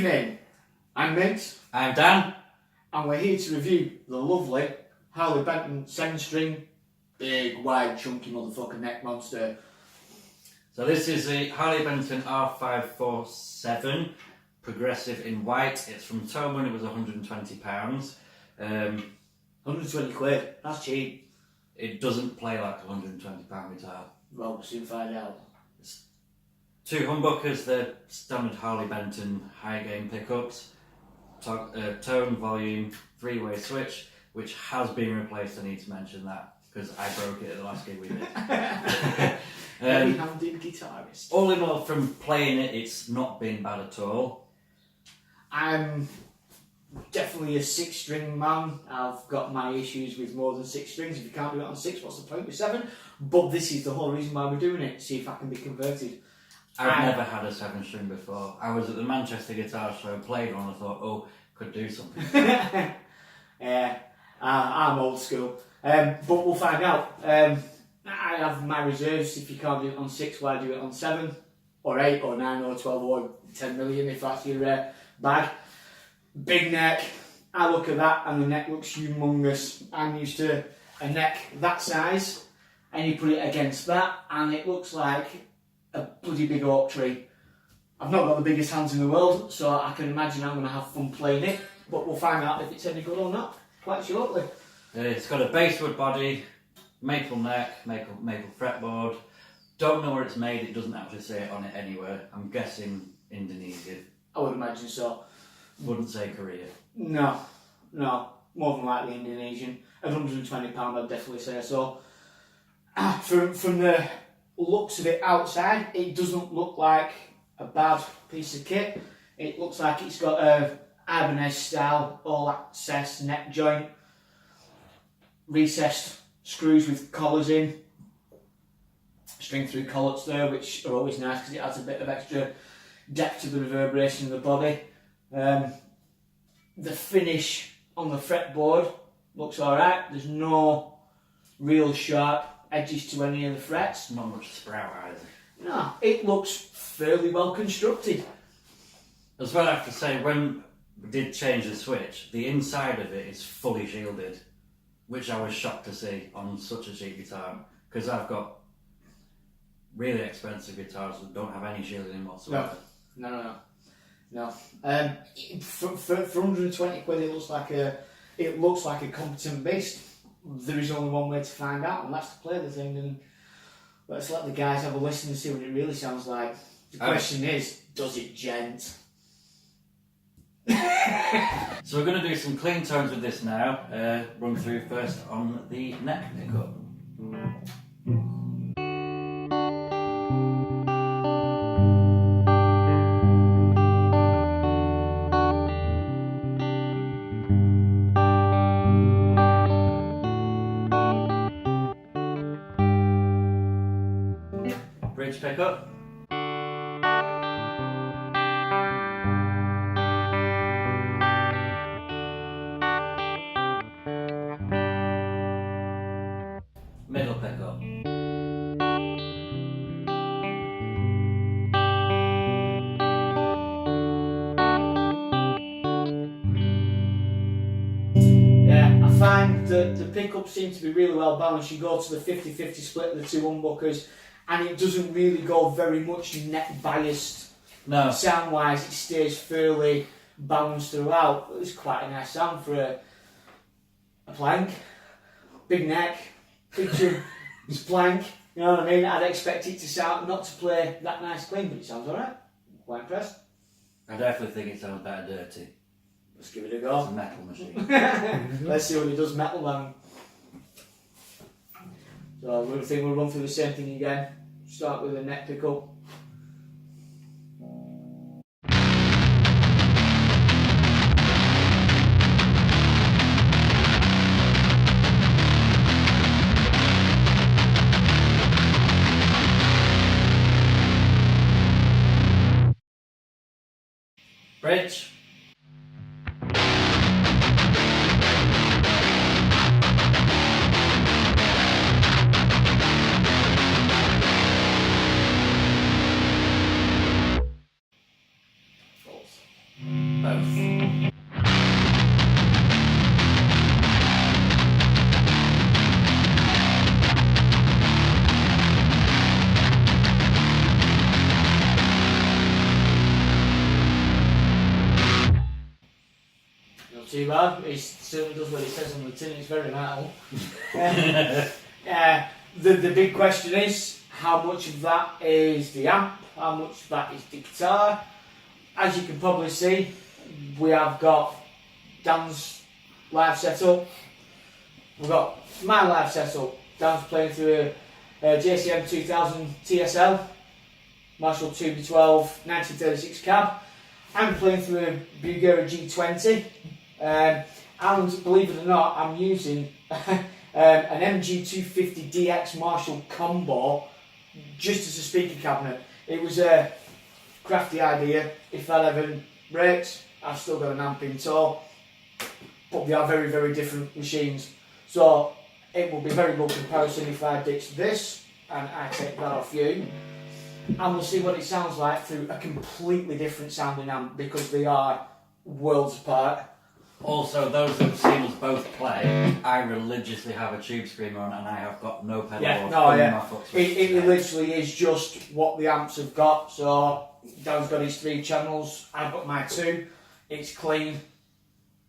evening, I'm Minx. I'm Dan. And we're here to review the lovely Harley Benton 7-string, big, wide, chunky motherfucking neck monster. So this is the Harley Benton R-457 Progressive in white. It's from Thomann. It was £120. 120 quid, that's cheap. It doesn't play like a £120 guitar. Well, we'll soon find out. It's two humbuckers, the standard Harley Benton high gain pickups, tone, volume, 3-way switch, which has been replaced. I need to mention that because I broke it at the last gig we did. Heavy-handed guitarist. All in all, from playing it, it's not been bad at all. I'm definitely a 6-string man. I've got my issues with more than 6 strings. If you can't do it on 6, what's the point with 7? But this is the whole reason why we're doing it, see if I can be converted. I've never had a 7-string before. I was at the Manchester Guitar Show, played one, I thought, oh, could do something. Yeah, I'm old school. But we'll find out. I have my reserves. If you can't do it on 6, why do it on 7? Or 8, or 9, or 12, or 10 million if that's your bag. Big neck. I look at that and the neck looks humongous. I'm used to a neck that size, and you put it against that and it looks like a bloody big oak tree. I've not got the biggest hands in the world, so I can imagine I'm going to have fun playing it, but we'll find out if it's any good or not quite shortly. It's got a basswood body, maple neck, maple fretboard. Don't know where it's made, it doesn't actually say it on it anywhere. I'm guessing Indonesia. I would imagine so. Wouldn't say Korea. No, more than likely Indonesian. At £120 I'd definitely say so. From the looks of it outside, it doesn't look like a bad piece of kit. It looks like it's got a Ibanez style all access neck joint, recessed screws with collars in, string through collets there, which are always nice because it adds a bit of extra depth to the reverberation of the body. The finish on the fretboard looks alright. There's no real sharp edges to any of the frets. Not much sprout either. No, it looks fairly well constructed. As well, I have to say, when we did change the switch, the inside of it is fully shielded, which I was shocked to see on such a cheap guitar, because I've got really expensive guitars that don't have any shielding whatsoever. No. For 120 quid, it looks like a competent beast. There is only one way to find out, and that's to play the thing. And let's let the guys have a listen and see what it really sounds like. The question is, does it gent? So we're going to do some clean tones with this now. Run through first on the neck pickup. Bridge pickup. Middle pickup. Yeah, I find that the pickups seem to be really well balanced. You go to the 50-50 split of the two humbuckers, and it doesn't really go very much neck biased. No. Sound wise, it stays fairly balanced throughout. It's quite a nice sound for a plank. Big neck, picture it's plank, you know what I mean? I'd expect it to sound, not to play that nice clean, but it sounds alright. Quite impressed. I definitely think it sounds better dirty. Let's give it a It's go. a metal machine. Let's see what it does metal then. So I think we'll run through the same thing again. Start with the neck pickup. Bridge. Both. Not too bad. It certainly does what it says on the tin. It's very metal. The big question is, how much of that is the amp? How much of that is the guitar? As you can probably see, we have got Dan's live setup. We've got my live setup. Dan's playing through a JCM 2000 TSL, Marshall 2B12 1936 cab. I'm playing through a Bugera G20. And believe it or not, I'm using an MG250 DX Marshall combo just as a speaker cabinet. It was a crafty idea. If that ever breaks, I've still got an amp in tow, but they are very, very different machines. So it will be a very good comparison if I ditch this and I take that off you, and we'll see what it sounds like through a completely different sounding amp, because they are worlds apart. Also, those that have seen us both play, I religiously have a tube screamer on and I have got no pedal board my foot switch. It literally is just what the amps have got. So Dan's got his 3 channels, I've got my 2. It's clean,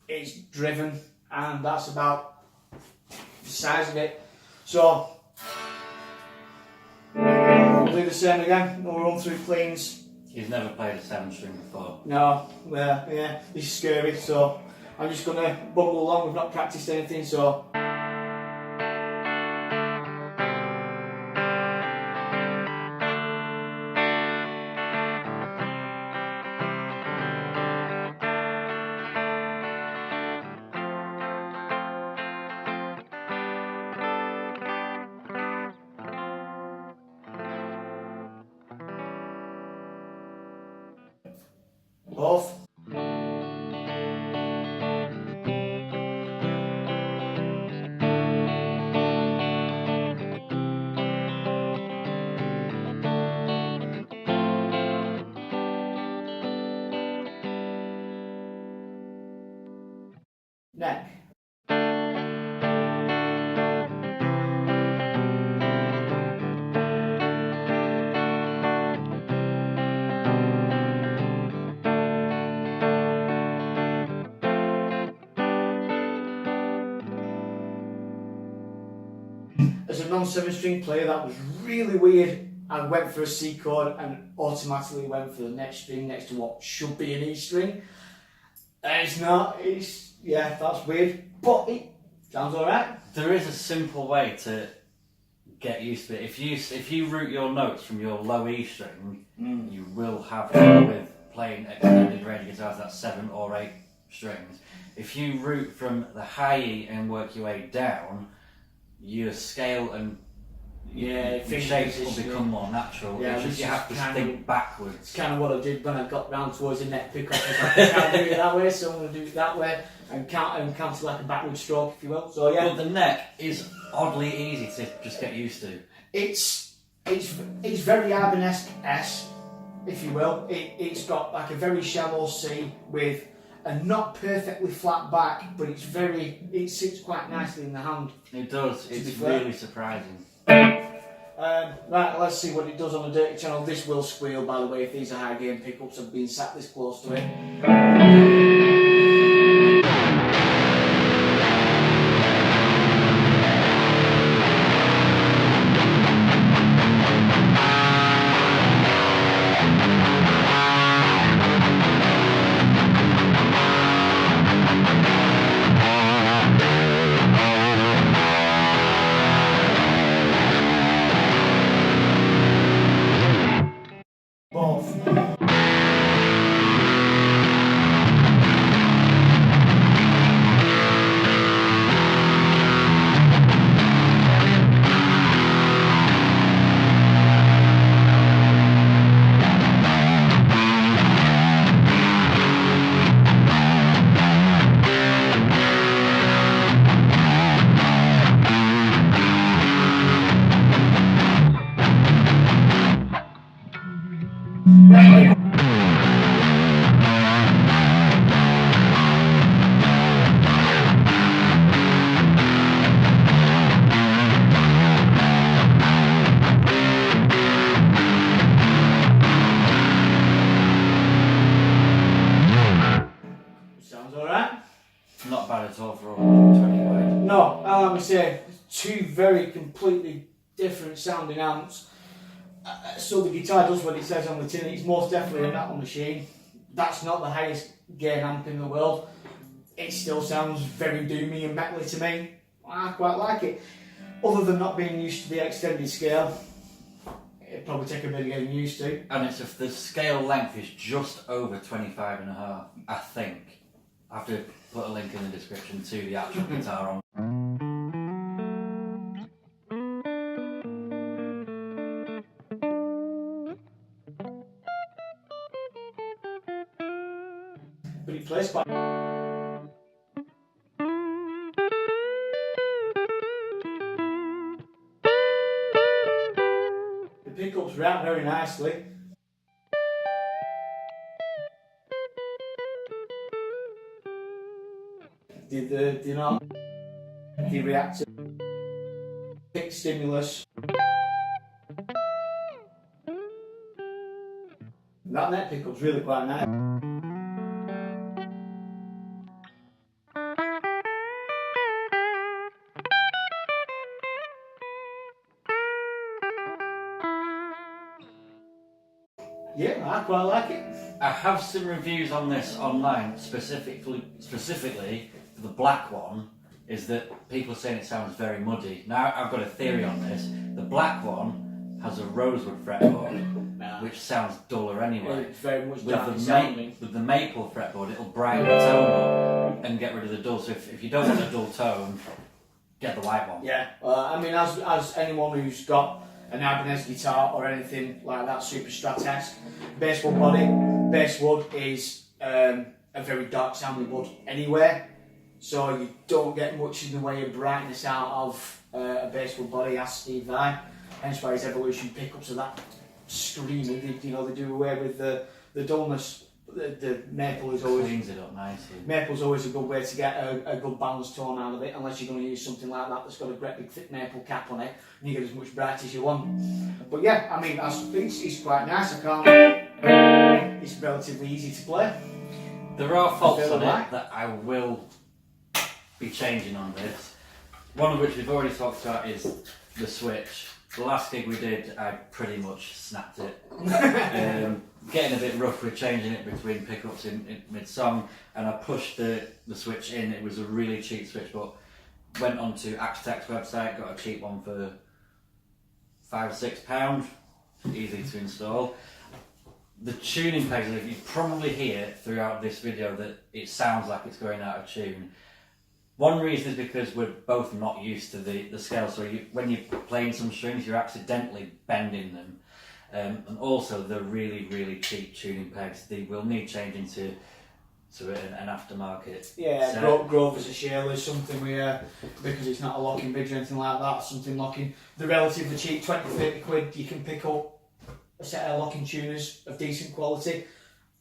it's driven, and that's about the size of it. So we'll do the same again. We'll run through cleans. He's never played a 7-string before. No, yeah, this is scary. So I'm just going to bumble along. We've not practiced anything, so. Both. Neck. As a non-7 string player, that was really weird. I went for a C chord and automatically went for the next string next to what should be an E string. And it's not, yeah, that's weird, but it sounds alright. There is a simple way to get used to it. If you root your notes from your low E string, you will have trouble with playing extended range guitars, that's 7 or 8 strings. If you root from the high E and work your way down, your scale and your shapes will become more natural. Yeah, it's just you have to think backwards. It's kind of what I did when I got round towards the neck pickup. I was like, I can't do it that way, so I'm going to do it that way and count like a backward stroke, if you will. So yeah. But the neck is oddly easy to just get used to. It's very Ibanez S, if you will. It's got like a very shallow C with a not perfectly flat back, but it sits quite nicely in the hand. It does. It's really surprising. Right, let's see what it does on a dirty channel. This will squeal, by the way, if these are high gain pickups. I've been sat this close to it. Both. not bad at all for 120 quid. No, I would say two very completely different sounding amps. So the guitar does what it says on the tin. It's most definitely a metal machine. That's not the highest gain amp in the world. It still sounds very doomy and metally to me. I quite like it. Other than not being used to the extended scale, it'd probably take a bit of getting used to. And it's if the scale length is just over 25.5, I think. I have to put a link in the description to the actual guitar on. But it plays quite. The pickups react very nicely. They not. They react to kick stimulus. That neck pickup's really quite nice. Yeah, I quite like it. I have some reviews on this online, specifically for the black one, is that people are saying it sounds very muddy. Now, I've got a theory on this. The black one has a rosewood fretboard, which sounds duller anyway. It's very much With the maple fretboard, it'll brighten the tone up and get rid of the dull. So if you don't want a dull tone, get the white one. Yeah, I mean, as anyone who's got an Ibanez guitar or anything like that, super Strat-esque, basswood body. Basswood is a very dark sounding wood anyway, so you don't get much in the way of brightness out of a basswood body, as Steve Vai. Hence why his Evolution pickups are that screaming. They do away with the dullness. The maple is always cleans it up nicely. Maple's always a good way to get a good balanced tone out of it, unless you're going to use something like that that's got a great big thick maple cap on it, and you get as much bright as you want. But yeah, I mean, it's quite nice. It's relatively easy to play. There are faults on it that I will be changing on this. One of which we've already talked about is the switch. The last gig we did, I pretty much snapped it. Getting a bit rough with changing it between pickups in mid-song, and I pushed the switch in. It was a really cheap switch, but went onto Axtech's website, got a cheap one for £5 or £6, easy to install. The tuning pegs, you probably hear throughout this video that it sounds like it's going out of tune. One reason is because we're both not used to the scale, so when you're playing some strings, you're accidentally bending them. And also, they're really, really cheap tuning pegs. They will need changing to an aftermarket. Yeah, Grover's a Shale is something because it's not a locking bridge or anything like that, something locking. They're relatively cheap, 20-30 quid, you can pick up a set of locking tuners of decent quality,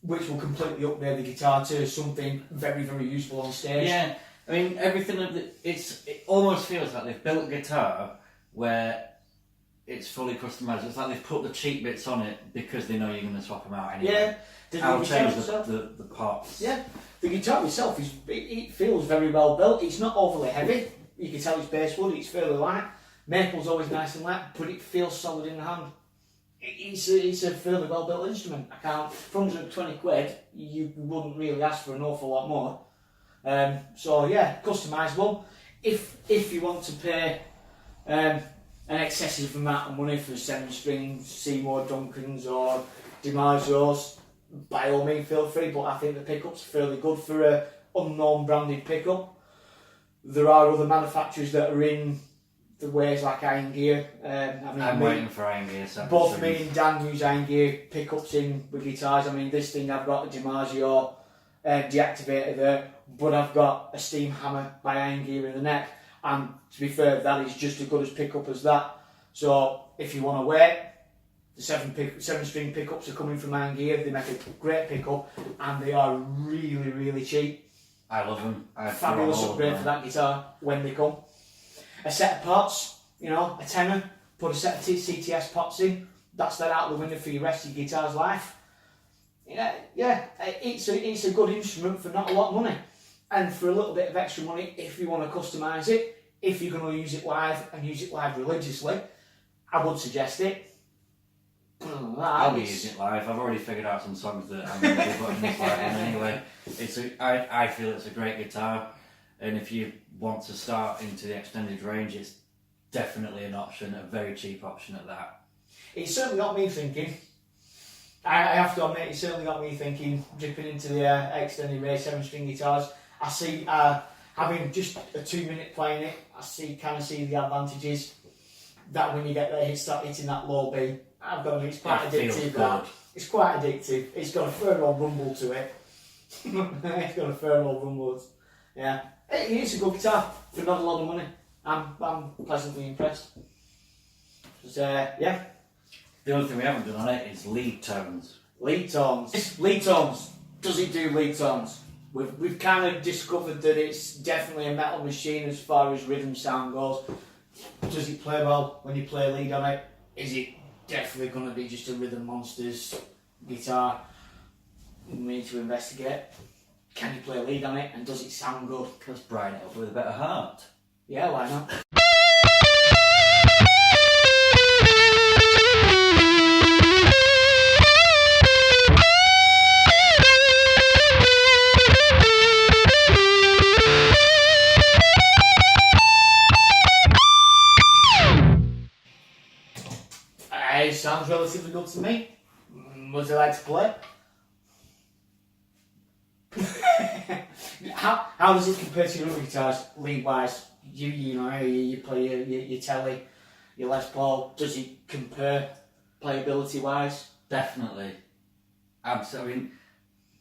which will completely upgrade the guitar to something very, very useful on stage. Yeah, I mean, everything, it almost feels like they've built a guitar where it's fully customised. It's like they've put the cheap bits on it because they know you're going to swap them out anyway. Yeah, I'll change the parts. Yeah, the guitar itself it feels very well built. It's not overly heavy. You can tell it's basswood. It's fairly light. Maple's always nice and light, but it feels solid in the hand. It's a fairly well built instrument. For 120 quid, you wouldn't really ask for an awful lot more. So yeah, customisable. If you want to pay an excessive amount of money for 7-string Seymour Duncans or DiMaggio's, by all means feel free, but I think the pickup's fairly good for a unknown branded pickup. There are other manufacturers that are in the ways like Iron Gear. I'm waiting for Iron Gear. Both me and Dan use Iron Gear pickups in with guitars. I mean, this thing I've got a DiMaggio deactivator there, but I've got a steam hammer by Iron Gear in the neck. And to be fair, that is just as good as pickup as that. So if you want to wait, the 7-string pickups are coming from Iron Gear. They make a great pickup, and they are really, really cheap. I love them. Fabulous upgrade for that guitar when they come. A set of pots, a tenner, put a set of CTS pots in. That's that out the window for your rest of your guitar's life. Yeah, it's a good instrument for not a lot of money. And for a little bit of extra money, if you want to customise it, if you're going to use it live and use it live religiously, I would suggest it. I'll be using it live. I've already figured out some songs that I'm going to be putting this live on anyway. I feel it's a great guitar, and if you want to start into the extended range, it's definitely an option, a very cheap option at that. It certainly got me thinking. I have to admit, it certainly got me thinking, dipping into the extended range 7-string guitars. I see, having just a 2 minute playing it, kind of see the advantages that when you get there, start hitting that low B. I've got it's quite addictive. It's quite addictive. It's got a fair old rumble to it. It's got a fair old rumble. Yeah, it's a good guitar for not a lot of money. I'm pleasantly impressed. Yeah. The only thing we haven't done on it is lead tones. Lead tones. Lead tones. Does it do lead tones? We've kind of discovered that it's definitely a metal machine as far as rhythm sound goes. Does it play well when you play lead on it? Is it definitely going to be just a Rhythm Monsters guitar? We need to investigate. Can you play lead on it and does it sound good? Let's brighten it up with a bit of heart. Yeah, why not? It sounds relatively good to me. Would you like to play? How does it compare to your other guitars, lead wise? You know, you play your Telly, your Les Paul. Does it compare playability wise? Definitely. Absolutely. I mean,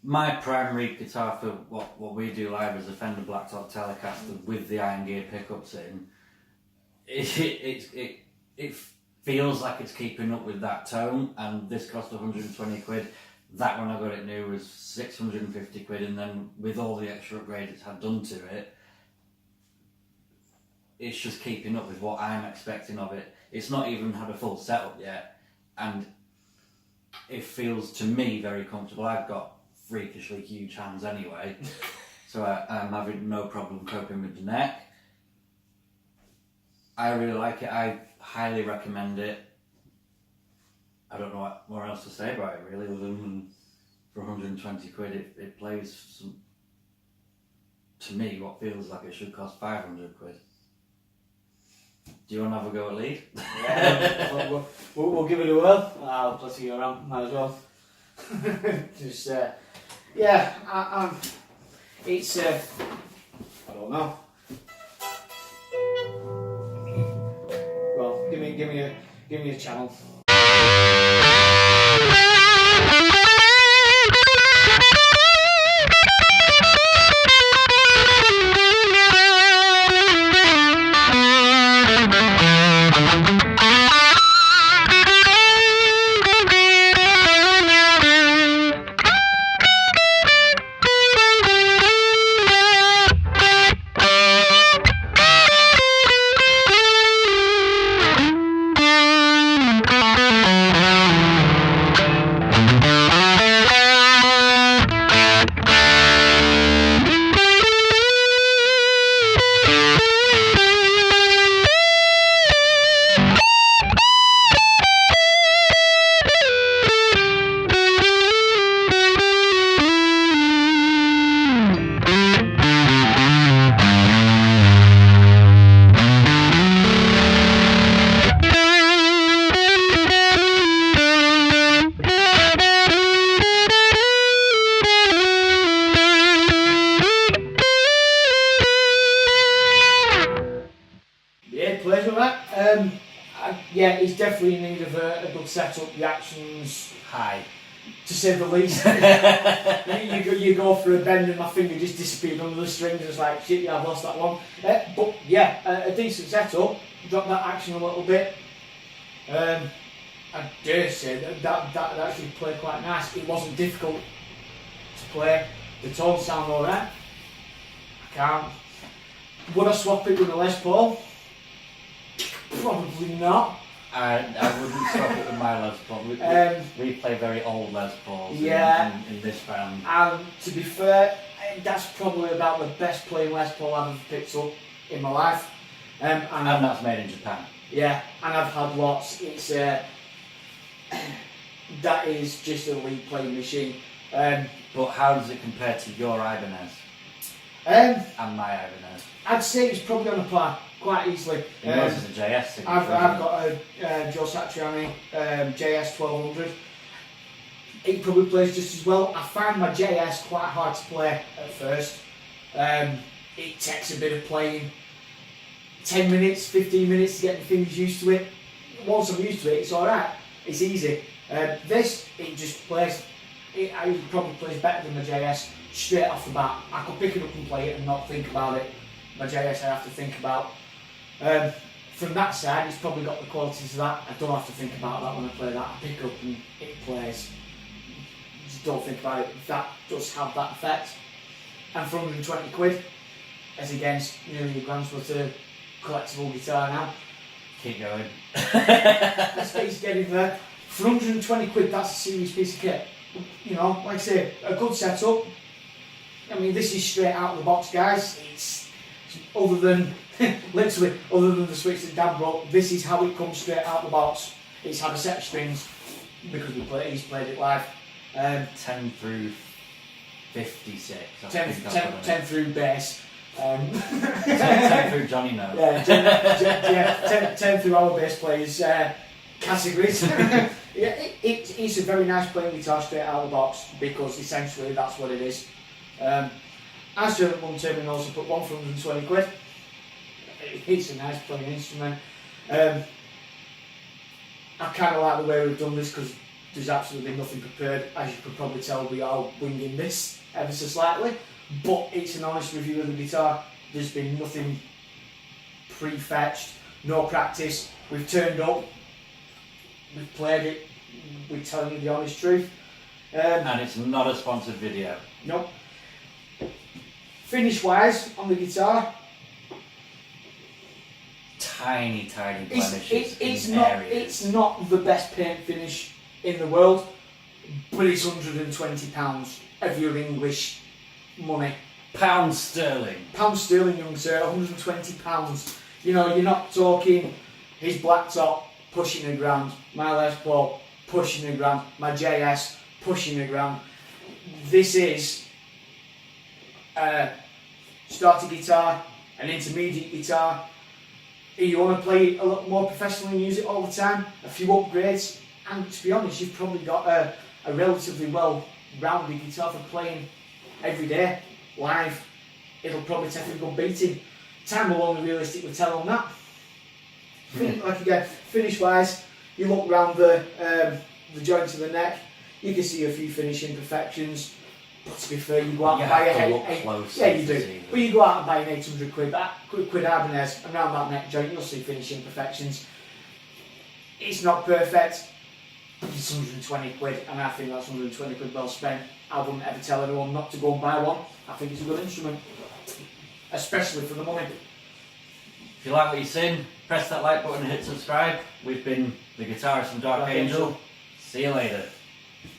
my primary guitar for what we do live is a Fender Blacktop Telecaster with the iron gear pickups in. It feels like it's keeping up with that tone, and this cost 120 quid. That one I got it new was 650 quid, and then with all the extra upgrades it's had done to it, it's just keeping up with what I'm expecting of it. It's not even had a full setup yet, and it feels to me very comfortable. I've got freakishly huge hands anyway, so I'm having no problem coping with the neck. I really like it. I highly recommend it. I don't know what more else to say about it really, other than for 120 quid it plays some, to me, what feels like it should cost 500 quid. Do you want to have a go at lead? Yeah, we'll give it a whirl. I'll play you around, might as well. Just, yeah, it's, I don't know. Well, give me a channel. Yeah, he's definitely in need of a good setup. The action's high, to say the least. you go for a bend and my finger just disappeared under the strings. It's like, shit, yeah, I've lost that one. But yeah, a decent setup. Drop that action a little bit. I dare say that actually played quite nice. It wasn't difficult to play. The tones sound alright. I can't. Would I swap it with a Les Paul? Probably not. I wouldn't swap it with my Les Paul. We play very old Les Pauls in this band. And to be fair, that's probably about the best playing Les Paul I've ever picked up in my life. And that's made in Japan. Yeah, and I've had lots. It's that is just a lead playing machine. But how does it compare to your Ibanez? And my Ibanez? I'd say it's probably on a par quite easily. Yours is a JS signature. I've got a Joe Satriani JS 1200. It probably plays just as well. I find my JS quite hard to play at first. It takes a bit of playing. 10 minutes, 15 minutes to get the fingers used to it. Once I'm used to it, it's alright. It's easy. This, it just plays. It probably plays better than my JS straight off the bat. I could pick it up and play it and not think about it. My JS I have to think about. From that side, it's probably got the qualities of that. I don't have to think about that when I play that. I pick up and it plays. Just don't think about it. That does have that effect. And for 120 quid, as against nearly a grand's worth of collectible guitar now. Keep going. It's getting there. For 120 quid, that's a serious piece of kit. You know, like I say, a good setup. I mean, this is straight out of the box, guys. It's other than literally, other than the switch that Dan brought, this is how it comes straight out of the box. It's had a set of strings because he's played it live. 10 through 56. 10 through bass. 10 through Johnny Note. Yeah, 10 through our bass players categories. Yeah, it's a very nice playing guitar straight out of the box because essentially that's what it is. As German Termin also put one for 120 quid. It's a nice playing instrument. I kind of like the way we've done this because there's absolutely nothing prepared. As you could probably tell, we are winging this ever so slightly. But it's an honest review of the guitar. There's been nothing pre-fetched, no practice. We've turned up, we've played it, we're telling you the honest truth. And it's not a sponsored video. Nope. Finish-wise on the guitar, tiny blemishes it's not the best paint finish in the world, but it's £120 of your English money. Pounds sterling. Pounds sterling, young sir, £120. You know, you're not talking his blacktop pushing £1,000, my Les Paul pushing £1,000, my JS pushing £1,000. This is a starter guitar, an intermediate guitar. You want to play a lot more professionally and use it all the time, a few upgrades, and to be honest, you've probably got a relatively well-rounded guitar for playing every day, live. It'll probably take a good beating. Time will only realistically tell on that. Like again, finish-wise, you look round the joints of the neck, you can see a few finish imperfections. But to be fair, you go out and buy you do. But you go out and buy an 800 quid Ibanez, and around that neck joint you'll see finish imperfections. It's not perfect, but it's 120 quid, and I think that's 120 quid well spent. I wouldn't ever tell anyone not to go and buy one. I think it's a good instrument, especially for the money. If you like what you've seen, press that like button and hit subscribe. We've been the guitarist from Dark Angel. See you later.